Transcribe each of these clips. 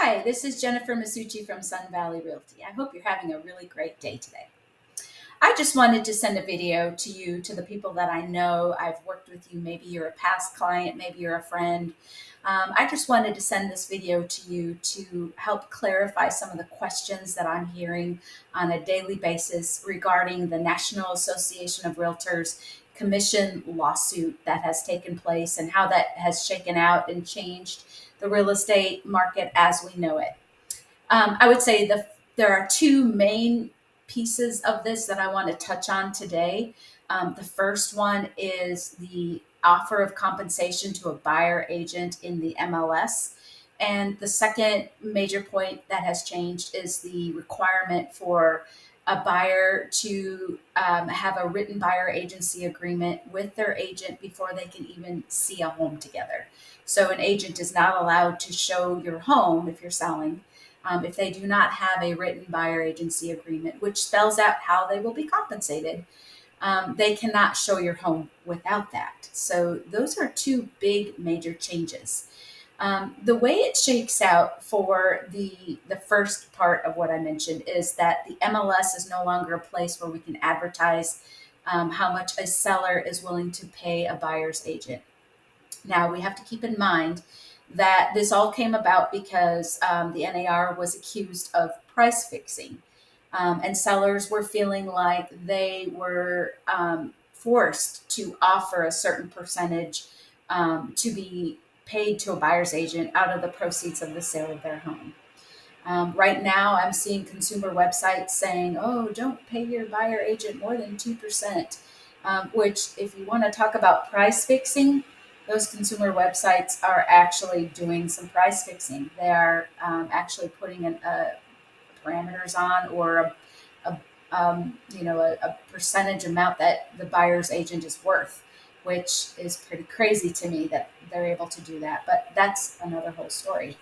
Hi, this is Jennifer Masucci from Sun Valley Realty. I hope you're having a really great day today. I just wanted to send a video to you, to the people that I know. I've worked with you. Maybe you're a past client, maybe you're a friend. I just wanted to send this video to you to help clarify some of the questions that I'm hearing on a daily basis regarding the National Association of Realtors commission lawsuit that has taken place and how that has shaken out and changed the real estate market as we know it. I would say there are two main pieces of this that I want to touch on today. The first one is the offer of compensation to a buyer agent in the MLS. And the second major point that has changed is the requirement for a buyer to have a written buyer agency agreement with their agent before they can even see a home together. So an agent is not allowed to show your home if you're selling if they do not have a written buyer agency agreement, which spells out how they will be compensated. They cannot show your home without that. So those are two big major changes. The way it shakes out for the first part of what I mentioned is that the MLS is no longer a place where we can advertise how much a seller is willing to pay a buyer's agent. Now, we have to keep in mind that this all came about because the NAR was accused of price fixing. And sellers were feeling like they were forced to offer a certain percentage to be paid to a buyer's agent out of the proceeds of the sale of their home. Right now, I'm seeing consumer websites saying, oh, don't pay your buyer agent more than 2%, which, if you want to talk about price fixing, those consumer websites are actually doing some price fixing. They are actually putting parameters on or a percentage amount that the buyer's agent is worth, which is pretty crazy to me that they're able to do that. But that's another whole story.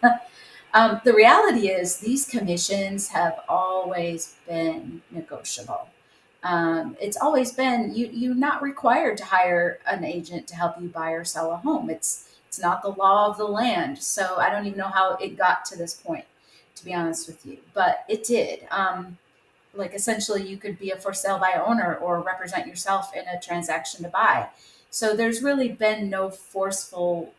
The reality is these commissions have always been negotiable. It's always been you're not required to hire an agent to help you buy or sell a home. It's not the law of the land. So I don't even know how it got to this point, to be honest with you, but it did. Like essentially, you could be a for sale by owner or represent yourself in a transaction to buy. So there's really been no forceful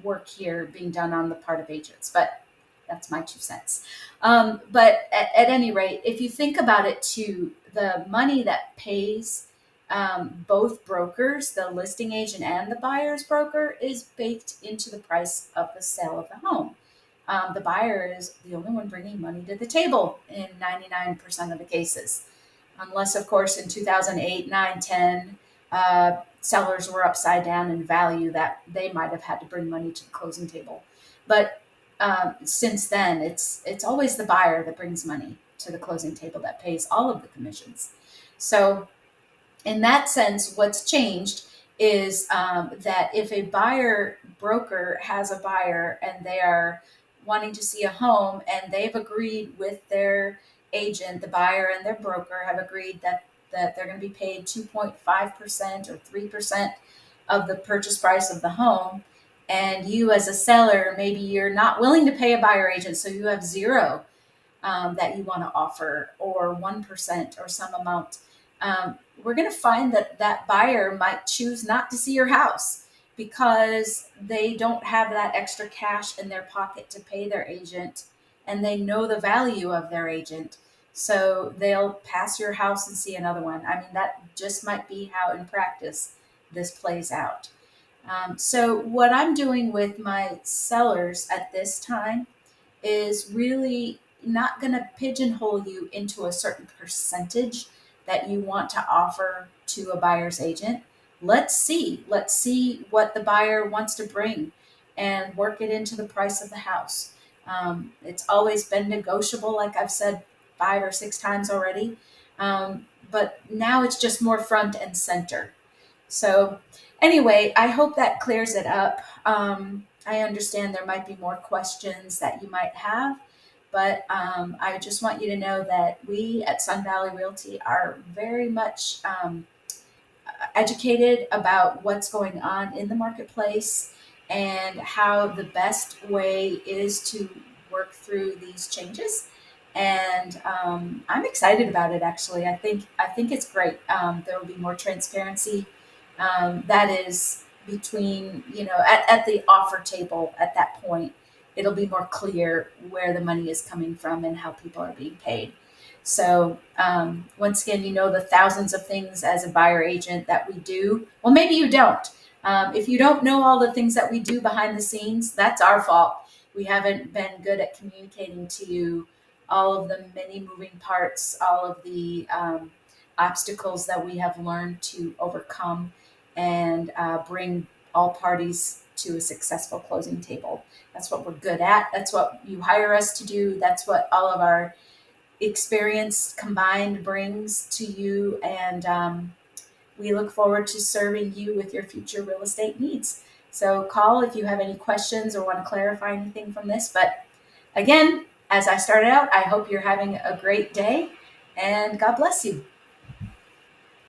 work here being done on the part of agents, but that's my 2 cents. But at any rate, if you think about it too, the money that pays both brokers, the listing agent and the buyer's broker, is baked into the price of the sale of the home. The buyer is the only one bringing money to the table in 99% of the cases, unless, of course, in 2008, 9, 10, sellers were upside down in value that they might have had to bring money to the closing table. But since then, it's always the buyer that brings money to the closing table that pays all of the commissions. So in that sense, what's changed is that if a buyer broker has a buyer and they are wanting to see a home and they've agreed with their agent, the buyer and their broker have agreed that they're going to be paid 2.5% or 3% of the purchase price of the home. And you, as a seller, maybe you're not willing to pay a buyer agent, so you have zero that you want to offer, or 1% or some amount. We're going to find that that buyer might choose not to see your house because they don't have that extra cash in their pocket to pay their agent, and they know the value of their agent. So they'll pass your house and see another one. I mean, that just might be how in practice this plays out. So what I'm doing with my sellers at this time is really not going to pigeonhole you into a certain percentage that you want to offer to a buyer's agent. Let's see what the buyer wants to bring and work it into the price of the house. It's always been negotiable, like I've said 5 or 6 times already. But now it's just more front and center. So anyway, I hope that clears it up. I understand there might be more questions that you might have, but I just want you to know that we at Sun Valley Realty are very much educated about what's going on in the marketplace. and how the best way is to work through these changes. And I'm excited about it. Actually, I think it's great. There will be more transparency. That is between at the offer table at that point. It'll be more clear where the money is coming from and how people are being paid. So once again, the thousands of things as a buyer agent that we do. Well, maybe you don't. If you don't know all the things that we do behind the scenes, that's our fault. We haven't been good at communicating to you all of the many moving parts, all of the obstacles that we have learned to overcome and bring all parties to a successful closing table. That's what we're good at. That's what you hire us to do. That's what all of our experience combined brings to you. And we look forward to serving you with your future real estate needs. So call if you have any questions or want to clarify anything from this. But again, as I started out, I hope you're having a great day and God bless you.